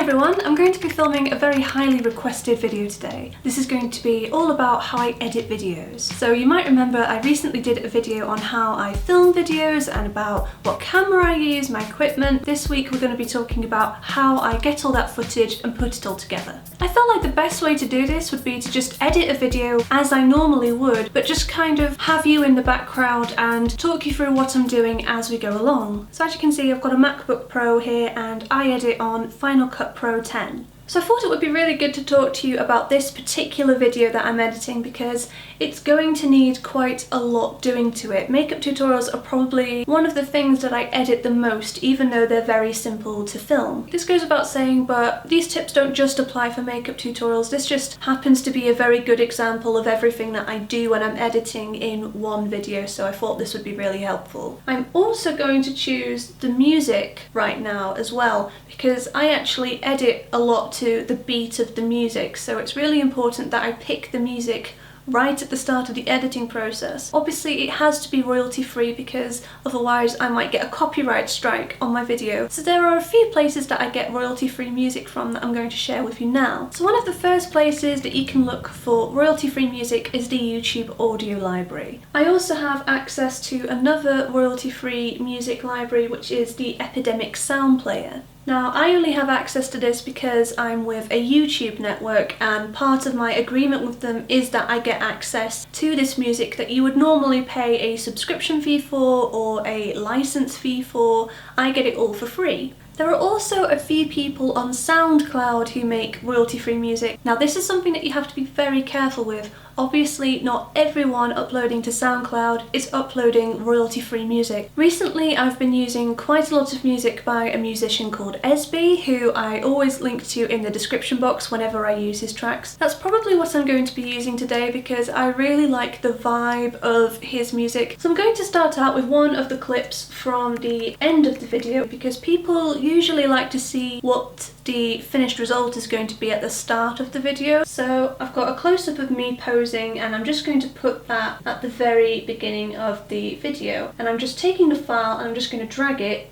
everyone, I'm going to be filming a very highly requested video today. This is going to be all about how I edit videos. So you might remember I recently did a video on how I film videos and about what camera I use, my equipment. This week we're going to be talking about how I get all that footage and put it all together. I felt like the best way to do this would be to just edit a video as I normally would, but just kind of have you in the background and talk you through what I'm doing as we go along. So as you can see, I've got a MacBook Pro here and I edit on Final Cut Pro 10. So I thought it would be really good to talk to you about this particular video that I'm editing because it's going to need quite a lot doing to it. Makeup tutorials are probably one of the things that I edit the most, even though they're very simple to film. This goes without saying, but these tips don't just apply for makeup tutorials. This just happens to be a very good example of everything that I do when I'm editing in one video, so I thought this would be really helpful. I'm also going to choose the music right now as well, because I actually edit a lot to the beat of the music, so it's really important that I pick the music right at the start of the editing process. Obviously it has to be royalty free because otherwise I might get a copyright strike on my video. So there are a few places that I get royalty free music from that I'm going to share with you now. So one of the first places that you can look for royalty free music is the YouTube audio library. I also have access to another royalty free music library, which is the Epidemic Sound Player. Now, I only have access to this because I'm with a YouTube network and part of my agreement with them is that I get access to this music that you would normally pay a subscription fee for or a license fee for. I get it all for free. There are also a few people on SoundCloud who make royalty-free music. Now this is something that you have to be very careful with. Obviously not everyone uploading to SoundCloud is uploading royalty-free music. Recently I've been using quite a lot of music by a musician called Esby, who I always link to in the description box whenever I use his tracks. That's probably what I'm going to be using today because I really like the vibe of his music. So I'm going to start out with one of the clips from the end of the video because people usually like to see what the finished result is going to be at the start of the video. So I've got a close-up of me posing and I'm just going to put that at the very beginning of the video. And I'm just taking the file and I'm just going to drag it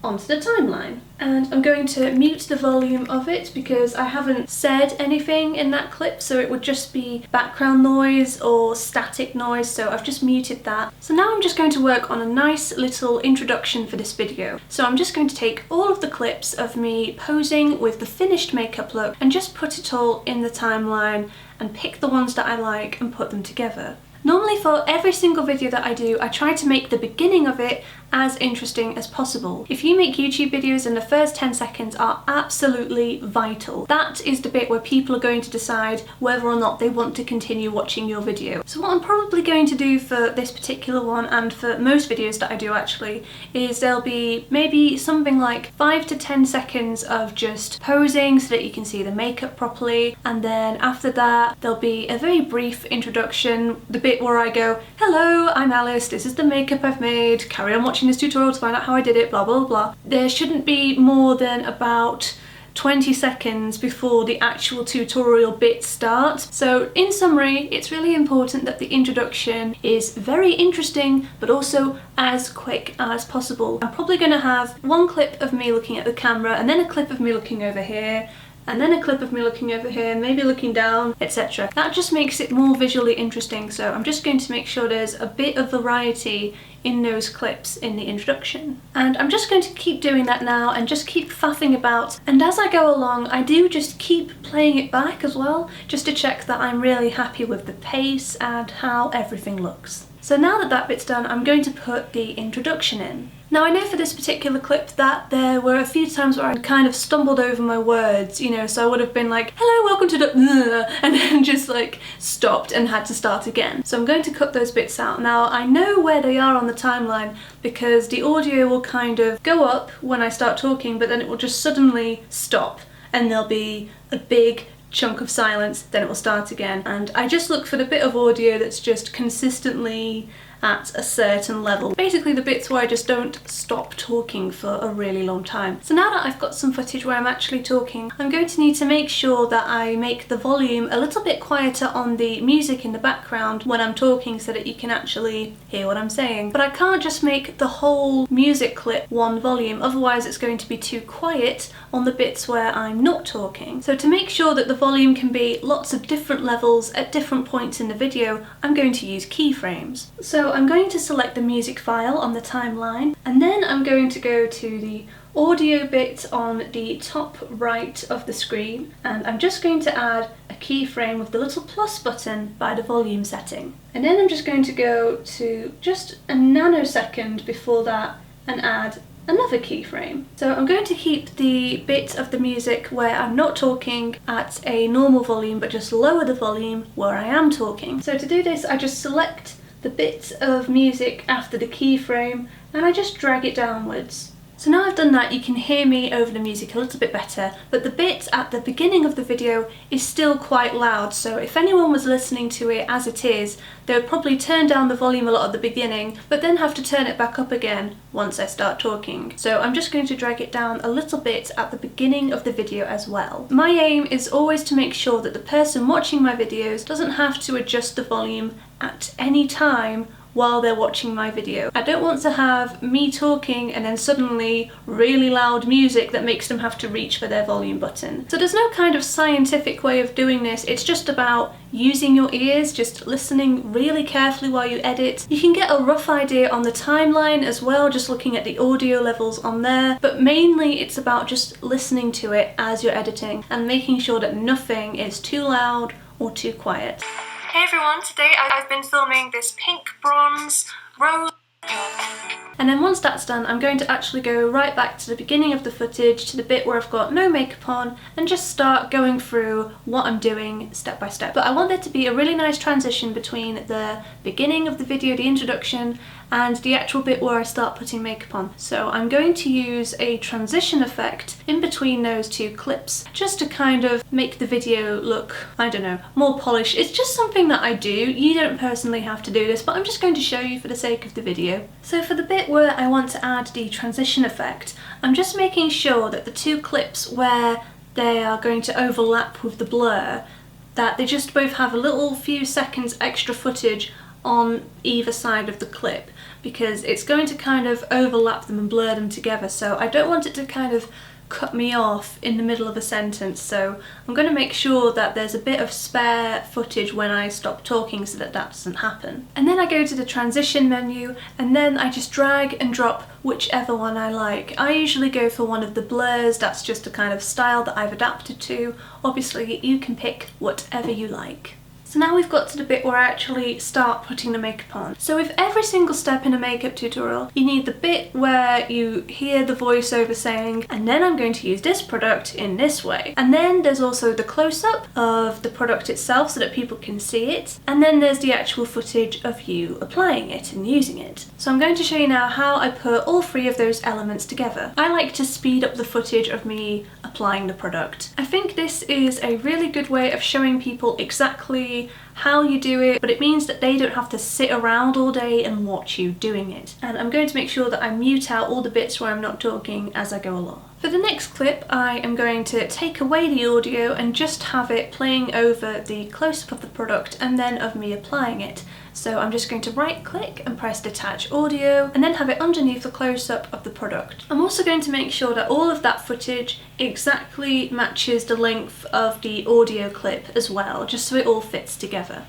onto the timeline. And I'm going to mute the volume of it because I haven't said anything in that clip, so it would just be background noise or static noise, so I've just muted that. So now I'm just going to work on a nice little introduction for this video. So I'm just going to take all of the clips of me posing with the finished makeup look and just put it all in the timeline and pick the ones that I like and put them together. Normally for every single video that I do, I try to make the beginning of it as interesting as possible. If you make YouTube videos and the first 10 seconds are absolutely vital, that is the bit where people are going to decide whether or not they want to continue watching your video. So what I'm probably going to do for this particular one, and for most videos that I do actually, is there'll be maybe something like 5 to 10 seconds of just posing so that you can see the makeup properly, and then after that there'll be a very brief introduction, the bit where I go, "Hello, I'm Alice, this is the makeup I've made, carry on watching this tutorial to find out how I did it, blah blah blah." There shouldn't be more than about 20 seconds before the actual tutorial bit starts. So in summary, it's really important that the introduction is very interesting but also as quick as possible. I'm probably going to have one clip of me looking at the camera and then a clip of me looking over here and then a clip of me looking over here, maybe looking down, etc. That just makes it more visually interesting, so I'm just going to make sure there's a bit of variety in those clips in the introduction. And I'm just going to keep doing that now and just keep faffing about, and as I go along I do just keep playing it back as well, just to check that I'm really happy with the pace and how everything looks. So now that that bit's done, I'm going to put the introduction in. Now I know for this particular clip that there were a few times where I kind of stumbled over my words, you know, so I would have been like, "Hello, welcome to the," and then just like stopped and had to start again. So I'm going to cut those bits out. Now I know where they are on the timeline because the audio will kind of go up when I start talking, but then it will just suddenly stop and there'll be a big chunk of silence, then it will start again. And I just look for the bit of audio that's just consistently at a certain level. Basically the bits where I just don't stop talking for a really long time. So now that I've got some footage where I'm actually talking, I'm going to need to make sure that I make the volume a little bit quieter on the music in the background when I'm talking so that you can actually hear what I'm saying. But I can't just make the whole music clip one volume, otherwise it's going to be too quiet on the bits where I'm not talking. So to make sure that the volume can be lots of different levels at different points in the video, I'm going to use keyframes. So I'm going to select the music file on the timeline, and then I'm going to go to the audio bit on the top right of the screen, and I'm just going to add a keyframe with the little plus button by the volume setting. And then I'm just going to go to just a nanosecond before that and add another keyframe. So I'm going to keep the bit of the music where I'm not talking at a normal volume, but just lower the volume where I am talking. So to do this, I just select the bit of music after the keyframe and I just drag it downwards. So now I've done that, you can hear me over the music a little bit better, but the bit at the beginning of the video is still quite loud, so if anyone was listening to it as it is, they would probably turn down the volume a lot at the beginning, but then have to turn it back up again once I start talking. So I'm just going to drag it down a little bit at the beginning of the video as well. My aim is always to make sure that the person watching my videos doesn't have to adjust the volume at any time while they're watching my video. I don't want to have me talking and then suddenly really loud music that makes them have to reach for their volume button. So there's no kind of scientific way of doing this, it's just about using your ears, just listening really carefully while you edit. You can get a rough idea on the timeline as well, just looking at the audio levels on there, but mainly it's about just listening to it as you're editing and making sure that nothing is too loud or too quiet. Hey everyone, today I've been filming this pink, bronze, rose, and then once that's done, I'm going to actually go right back to the beginning of the footage, to the bit where I've got no makeup on, and just start going through what I'm doing step by step. But I want there to be a really nice transition between the beginning of the video, the introduction, and the actual bit where I start putting makeup on. So I'm going to use a transition effect in between those two clips, just to kind of make the video look, I don't know, more polished. It's just something that I do. You don't personally have to do this, but I'm just going to show you for the sake of the video. So for the bit where I want to add the transition effect, I'm just making sure that the two clips where they are going to overlap with the blur, that they just both have a little few seconds extra footage on either side of the clip, because it's going to kind of overlap them and blur them together, so I don't want it to kind of cut me off in the middle of a sentence, so I'm going to make sure that there's a bit of spare footage when I stop talking so that that doesn't happen. And then I go to the transition menu, and then I just drag and drop whichever one I like. I usually go for one of the blurs, that's just a kind of style that I've adapted to. Obviously you can pick whatever you like. So now we've got to the bit where I actually start putting the makeup on. So with every single step in a makeup tutorial, you need the bit where you hear the voiceover saying, and then I'm going to use this product in this way. And then there's also the close-up of the product itself so that people can see it. And then there's the actual footage of you applying it and using it. So I'm going to show you now how I put all three of those elements together. I like to speed up the footage of me applying the product. I think this is a really good way of showing people exactly how you do it, but it means that they don't have to sit around all day and watch you doing it. And I'm going to make sure that I mute out all the bits where I'm not talking as I go along. For the next clip, I am going to take away the audio and just have it playing over the close-up of the product and then of me applying it. So I'm just going to right click and press detach audio and then have it underneath the close-up of the product. I'm also going to make sure that all of that footage exactly matches the length of the audio clip as well, just so it all fits together.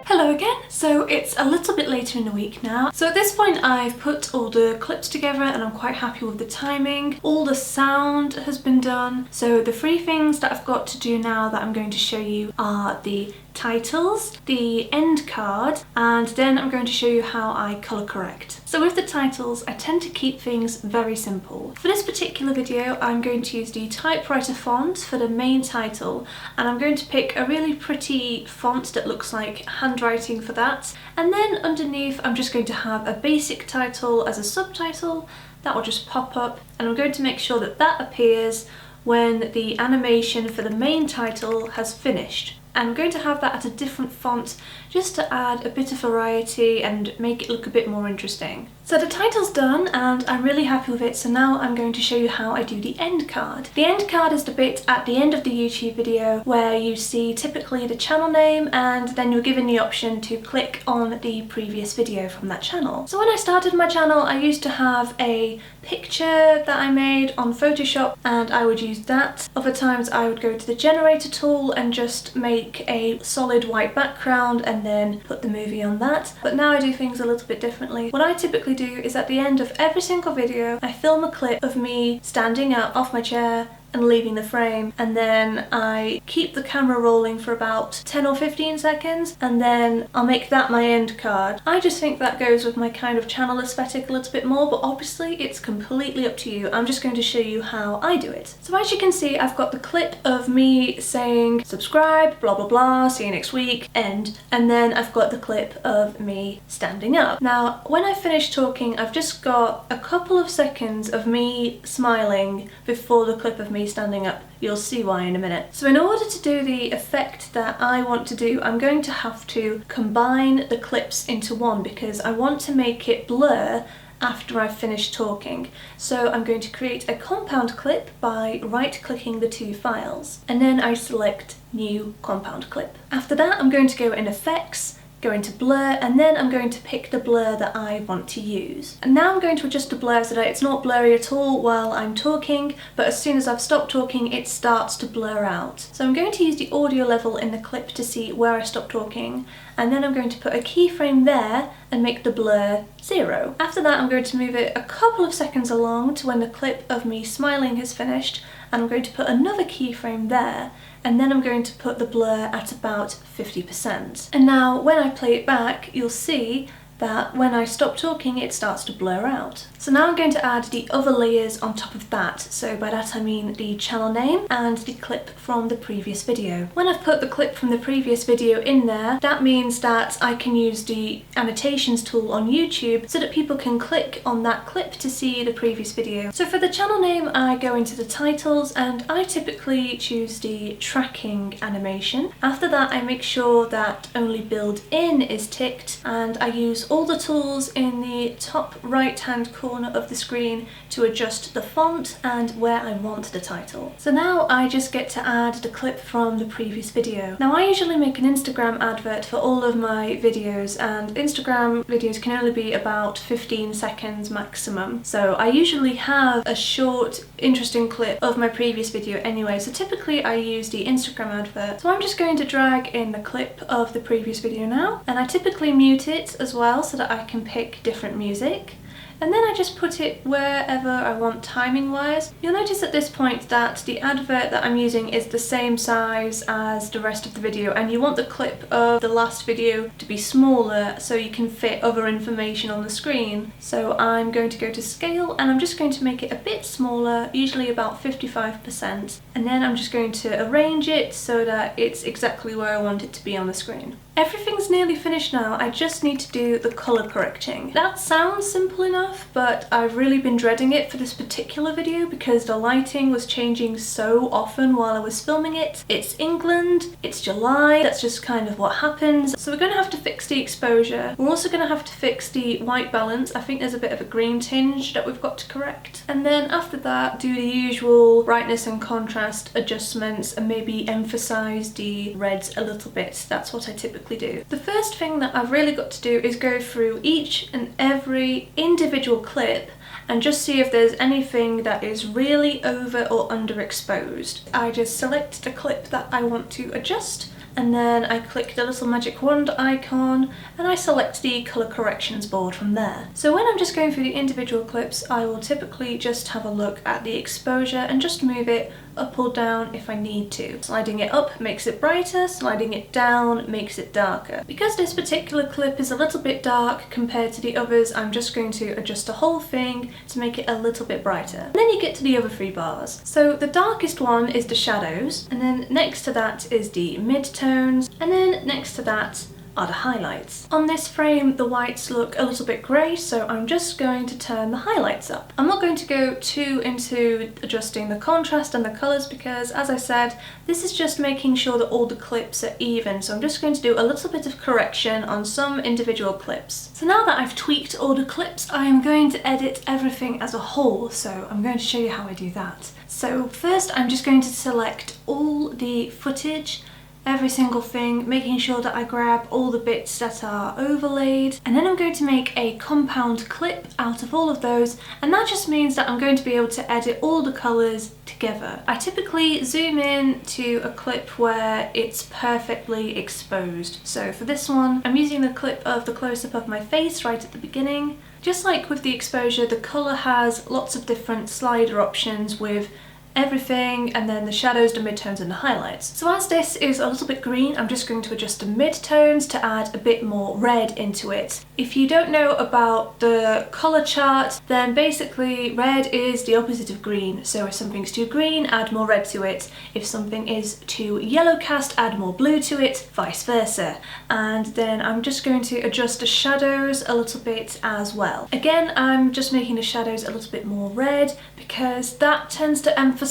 Hello again! So it's a little bit later in the week now. So at this point I've put all the clips together and I'm quite happy with the timing. All the sound has been done. So the three things that I've got to do now that I'm going to show you are the titles, the end card, and then I'm going to show you how I colour correct. So with the titles, I tend to keep things very simple. For this particular video, I'm going to use the typewriter font for the main title, and I'm going to pick a really pretty font that looks like handwriting for that. And then underneath, I'm just going to have a basic title as a subtitle that will just pop up, and I'm going to make sure that that appears when the animation for the main title has finished. And I'm going to have that at a different font just to add a bit of variety and make it look a bit more interesting. So the title's done and I'm really happy with it, so now I'm going to show you how I do the end card. The end card is the bit at the end of the YouTube video where you see typically the channel name and then you're given the option to click on the previous video from that channel. So when I started my channel I used to have a picture that I made on Photoshop and I would use that. Other times I would go to the generator tool and just make a solid white background and then put the movie on that. But now I do things a little bit differently. What I typically do is at the end of every single video I film a clip of me standing up off my chair and leaving the frame, and then I keep the camera rolling for about 10 or 15 seconds and then I'll make that my end card. I just think that goes with my kind of channel aesthetic a little bit more, but obviously it's completely up to you. I'm just going to show you how I do it. So as you can see, I've got the clip of me saying subscribe, blah blah blah, see you next week, end, and then I've got the clip of me standing up. Now when I finish talking I've just got a couple of seconds of me smiling before the clip of me standing up. You'll see why in a minute. So in order to do the effect that I want to do, I'm going to have to combine the clips into one because I want to make it blur after I've finished talking. So I'm going to create a compound clip by right-clicking the two files and then I select new compound clip. After that I'm going to go in effects, go into blur, and then I'm going to pick the blur that I want to use. And now I'm going to adjust the blur so that it's not blurry at all while I'm talking, but as soon as I've stopped talking it starts to blur out. So I'm going to use the audio level in the clip to see where I stopped talking, and then I'm going to put a keyframe there and make the blur 0. After that I'm going to move it a couple of seconds along to when the clip of me smiling has finished, and I'm going to put another keyframe there, and then I'm going to put the blur at about 50%. And now when I play it back you'll see that when I stop talking it starts to blur out. So now I'm going to add the other layers on top of that. So by that I mean the channel name and the clip from the previous video. When I've put the clip from the previous video in there, that means that I can use the annotations tool on YouTube so that people can click on that clip to see the previous video. So for the channel name I go into the titles and I typically choose the tracking animation. After that I make sure that only build in is ticked and I use all the tools in the top right hand corner of the screen to adjust the font and where I want the title. So now I just get to add the clip from the previous video. Now I usually make an Instagram advert for all of my videos, and Instagram videos can only be about 15 seconds maximum. So I usually have a short interesting clip of my previous video anyway, so typically I use the Instagram advert. So I'm just going to drag in the clip of the previous video now, and I typically mute it as well so that I can pick different music. And then I just put it wherever I want timing wise. You'll notice at this point that the advert that I'm using is the same size as the rest of the video, and you want the clip of the last video to be smaller so you can fit other information on the screen. So I'm going to go to scale and I'm just going to make it a bit smaller, usually about 55%, and then I'm just going to arrange it so that it's exactly where I want it to be on the screen. Everything's nearly finished now, I just need to do the colour correcting. That sounds simple enough, but I've really been dreading it for this particular video because the lighting was changing so often while I was filming it. It's England, it's July, that's just kind of what happens. So we're going to have to fix the exposure. We're also going to have to fix the white balance. I think there's a bit of a green tinge that we've got to correct. And then after that, do the usual brightness and contrast adjustments and maybe emphasize the reds a little bit. That's what I typically do. The first thing that I've really got to do is go through each and every individual clip and just see if there's anything that is really over or underexposed. I just select the clip that I want to adjust, and then I click the little magic wand icon and I select the colour corrections board from there. So when I'm just going through the individual clips, I will typically just have a look at the exposure and just move it up or down if I need to. Sliding it up makes it brighter, sliding it down makes it darker. Because this particular clip is a little bit dark compared to the others, I'm just going to adjust the whole thing to make it a little bit brighter. And then you get to the other three bars. So the darkest one is the shadows, and then next to that is the mid-tones, and then next to that are the highlights. On this frame, the whites look a little bit grey, so I'm just going to turn the highlights up. I'm not going to go too into adjusting the contrast and the colours because, as I said, this is just making sure that all the clips are even, so I'm just going to do a little bit of correction on some individual clips. So now that I've tweaked all the clips, I am going to edit everything as a whole, so I'm going to show you how I do that. So first I'm just going to select all the footage, every single thing, making sure that I grab all the bits that are overlaid, and then I'm going to make a compound clip out of all of those, and that just means that I'm going to be able to edit all the colours together. I typically zoom in to a clip where it's perfectly exposed. So for this one, I'm using the clip of the close-up of my face right at the beginning. Just like with the exposure, the colour has lots of different slider options with everything, and then the shadows, the midtones and the highlights. So as this is a little bit green, I'm just going to adjust the midtones to add a bit more red into it. If you don't know about the colour chart, then basically red is the opposite of green. So if something's too green, add more red to it. If something is too yellow cast, add more blue to it, vice versa. And then I'm just going to adjust the shadows a little bit as well. Again, I'm just making the shadows a little bit more red because that tends to emphasize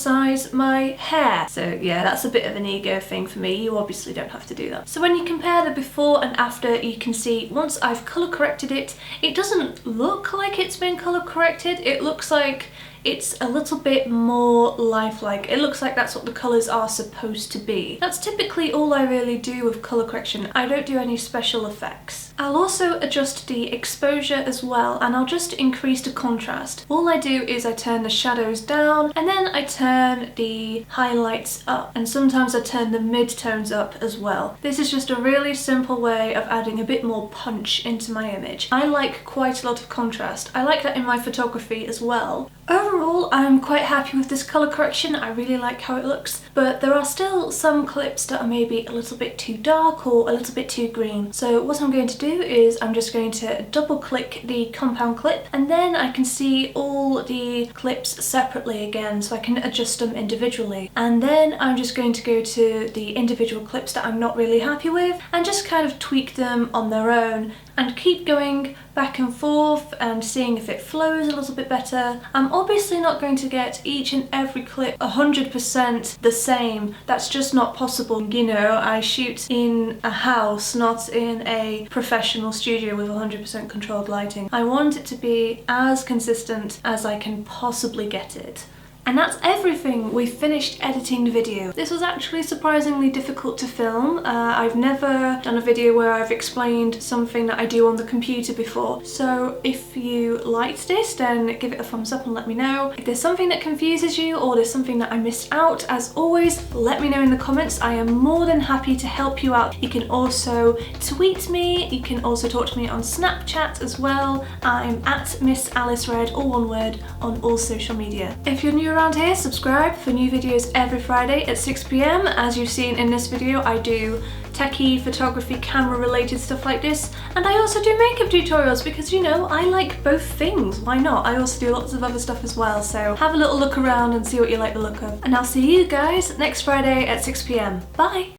my hair. So yeah, that's a bit of an ego thing for me. You obviously don't have to do that. So when you compare the before and after, you can see once I've colour corrected it, it doesn't look like it's been colour corrected. It looks like it's a little bit more lifelike. It looks like that's what the colours are supposed to be. That's typically all I really do with colour correction. I don't do any special effects. I'll also adjust the exposure as well, and I'll just increase the contrast. All I do is I turn the shadows down, and then I turn the highlights up, and sometimes I turn the midtones up as well. This is just a really simple way of adding a bit more punch into my image. I like quite a lot of contrast. I like that in my photography as well. Overall, I'm quite happy with this colour correction. I really like how it looks, but there are still some clips that are maybe a little bit too dark or a little bit too green. So what I'm going to do is I'm just going to double click the compound clip, and then I can see all the clips separately again, so I can adjust them individually. And then I'm just going to go to the individual clips that I'm not really happy with and just kind of tweak them on their own and keep going back and forth and seeing if it flows a little bit better. I'm obviously not going to get each and every clip 100% the same. That's just not possible. You know, I shoot in a house, not in a professional studio with 100% controlled lighting. I want it to be as consistent as I can possibly get it. And that's everything. We've finished editing the video. This was actually surprisingly difficult to film. I've never done a video where I've explained something that I do on the computer before. So if you liked this, then give it a thumbs up and let me know. If there's something that confuses you or there's something that I missed out, as always, let me know in the comments. I am more than happy to help you out. You can also tweet me. You can also talk to me on Snapchat as well. I'm at Miss Alice Red, all one word, on all social media. If you're new around here, subscribe for new videos every Friday at 6 PM. As you've seen in this video, I do techie, photography, camera related stuff like this, and I also do makeup tutorials because, you know, I like both things. Why not? I also do lots of other stuff as well, so have a little look around and see what you like the look of. And I'll see you guys next Friday at 6 PM. Bye!